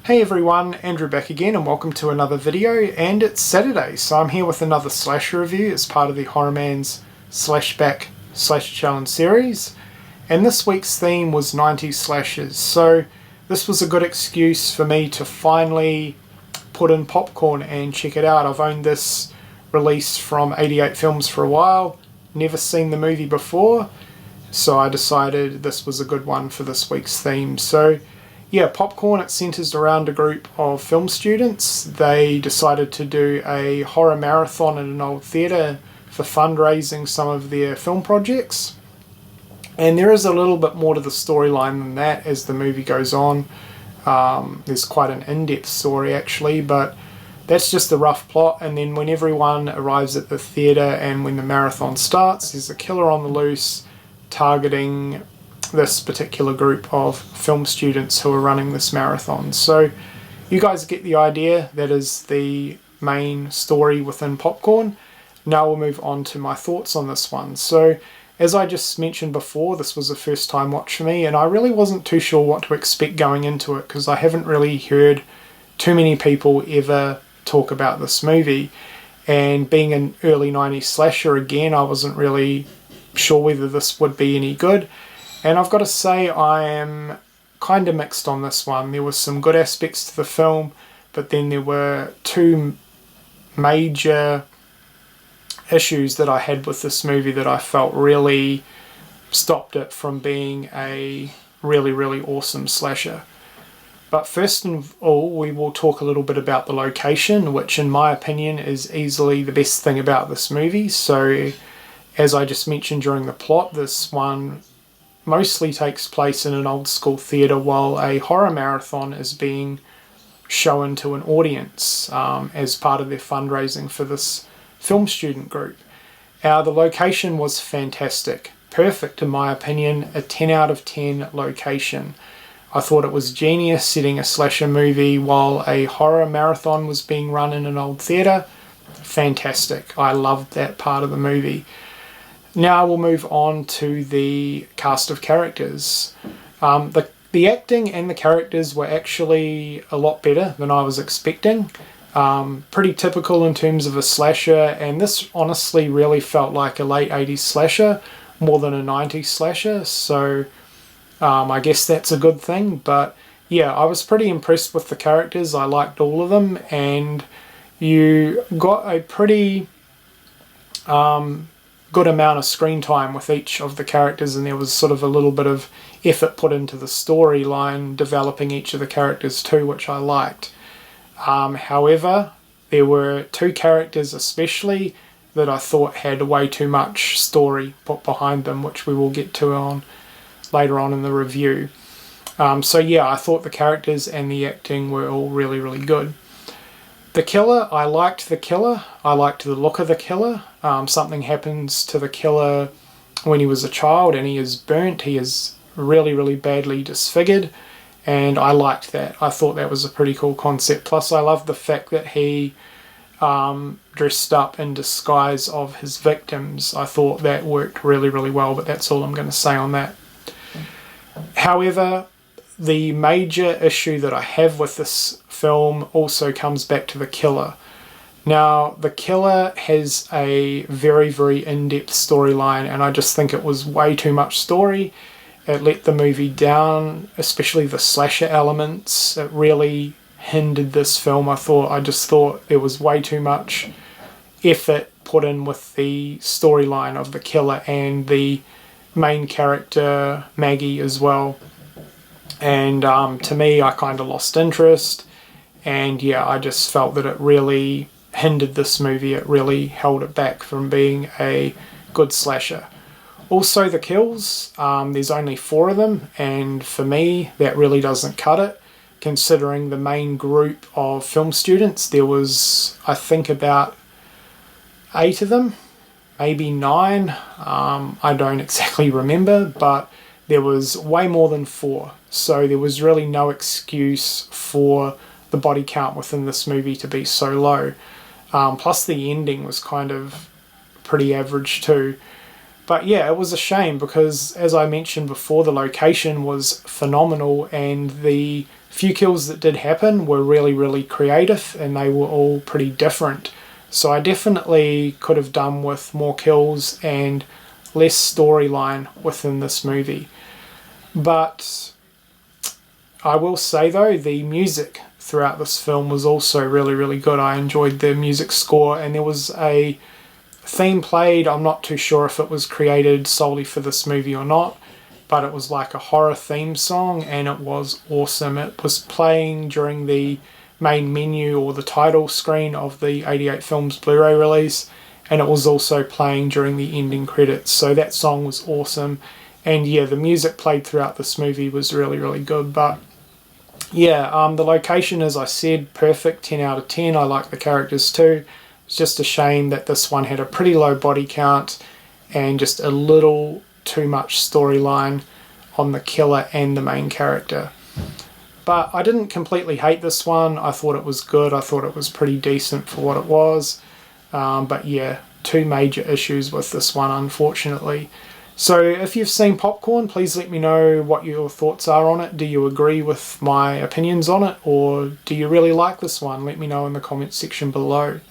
Hey everyone, Andrew back again and welcome to another video, and it's Saturday, so I'm here with another slasher review as part of the TheHORRORmans Slashback Slasher Challenge series, and this week's theme was 90s slashers, so this was a good excuse for me to finally put in popcorn and check it out. I've owned this release from 88 Films for a while, never seen the movie before, so I decided this was a good one for this week's theme. So yeah, Popcorn, it centres around a group of film students. They decided to do a horror marathon in an old theatre for fundraising some of their film projects. And there is a little bit more to the storyline than that as the movie goes on. There's quite an in-depth story actually, but that's just the rough plot. And then when everyone arrives at the theatre and when the marathon starts, there's a killer on the loose targeting this particular group of film students who are running this marathon. So you guys get the idea. That is the main story within Popcorn. Now we'll move on to my thoughts on this one. So as I just mentioned before, this was a first time watch for me, and I really wasn't too sure what to expect going into it because I haven't really heard too many people ever talk about this movie, and being an early 90s slasher again, I wasn't really sure whether this would be any good. And I've got to say I am kind of mixed on this one. There were some good aspects to the film, but then there were two major issues that I had with this movie that I felt really stopped it from being a really, really awesome slasher. But first of all, we will talk a little bit about the location, which in my opinion is easily the best thing about this movie. So as I just mentioned during the plot, this one mostly takes place in an old school theatre while a horror marathon is being shown to an audience as part of their fundraising for this film student group. The location was fantastic. Perfect in my opinion, a 10 out of 10 location. I thought it was genius setting a slasher movie while a horror marathon was being run in an old theatre. Fantastic. I loved that part of the movie. Now we'll move on to the cast of characters. The acting and the characters were actually a lot better than I was expecting. Pretty typical in terms of a slasher, and this honestly really felt like a late 80s slasher more than a 90s slasher, so I guess that's a good thing. But yeah, I was pretty impressed with the characters. I liked all of them, and you got a pretty good amount of screen time with each of the characters, and there was sort of a little bit of effort put into the storyline developing each of the characters too, which I liked. However, there were two characters especially that I thought had way too much story put behind them, which we will get to later on in the review. So yeah, I thought the characters and the acting were all really, really good. The killer, I liked the killer. I liked the look of the killer. Something happens to the killer when he was a child and he is burnt. He is really, really badly disfigured, and I liked that. I thought that was a pretty cool concept. Plus I loved the fact that he dressed up in disguise of his victims. I thought that worked really, really well, but that's all I'm going to say on that. However, the major issue that I have with this film also comes back to the killer. Now, the killer has a very, very in-depth storyline, and I just think it was way too much story. It let the movie down, especially the slasher elements. It really hindered this film. I just thought there was way too much effort put in with the storyline of the killer and the main character, Maggie, as well. And to me, I kind of lost interest, and yeah, I just felt that it really hindered this movie. It really held it back from being a good slasher. Also the kills, there's only 4 of them, and for me that really doesn't cut it, considering the main group of film students. There was, I think, about 8 of them, maybe 9, I don't exactly remember, but there was way more than 4, so there was really no excuse for the body count within this movie to be so low. Plus the ending was kind of pretty average too. But yeah, it was a shame because, as I mentioned before, the location was phenomenal and the few kills that did happen were really, really creative and they were all pretty different. So I definitely could have done with more kills and less storyline within this movie. But I will say though, the music throughout this film was also really, really good. I enjoyed the music score, and there was a theme played. I'm not too sure if it was created solely for this movie or not, but it was like a horror theme song and it was awesome. It was playing during the main menu or the title screen of the 88 Films Blu-ray release, and it was also playing during the ending credits. So that song was awesome, and yeah, the music played throughout this movie was really, really good. But yeah, the location, as I said, perfect, 10 out of 10. I like the characters too. It's just a shame that this one had a pretty low body count and just a little too much storyline on the killer and the main character. But I didn't completely hate this one. I thought it was good. I thought it was pretty decent for what it was. But yeah, two major issues with this one, unfortunately. So if you've seen Popcorn, please let me know what your thoughts are on it. Do you agree with my opinions on it, or do you really like this one? Let me know in the comments section below.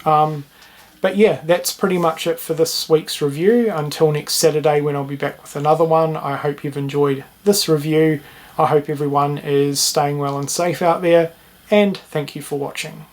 But yeah, that's pretty much it for this week's review. Until next Saturday when I'll be back with another one, I hope you've enjoyed this review. I hope everyone is staying well and safe out there, and thank you for watching.